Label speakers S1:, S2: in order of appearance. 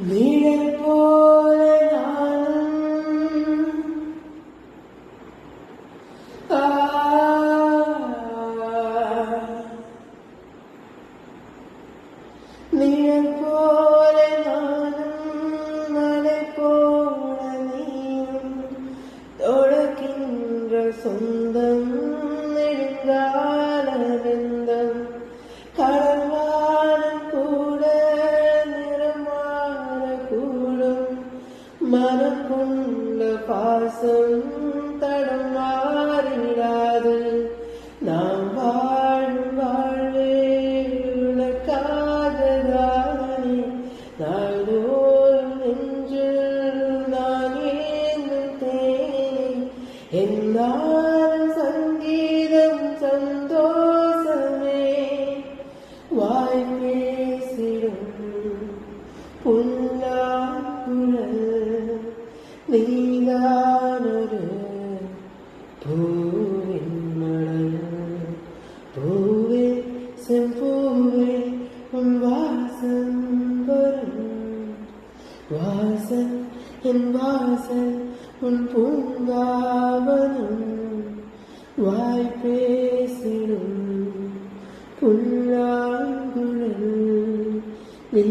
S1: நிழல் போல நானும் நிழல் போல நானும் மலை போல நீயும் தொடக்கின்ற சொந்தம் நெடுங்கால வெந்தம் கடல்வானம் கூட நிறமாற கூடும் மனம் கொண்ட பாசம் தடம் மாறிடாது நாம் வாழும் வாழ்வே உனக்காகதானே நாள்தோறும் நெஞ்சில் நான் ஏந்தும் தேனே என்னாலும் சங்கீதம் சந்தோஷமே வாய் பேசிடும் புல்லாங்குழல் நீதானொரு பூவின் மடல் பூவே செம்பூவே உன் வாசம் வரும் வாசல் என் வாசல் உன் பூங்காவனம் வாய் பேசிடும் புல்லாங்குழல் நீ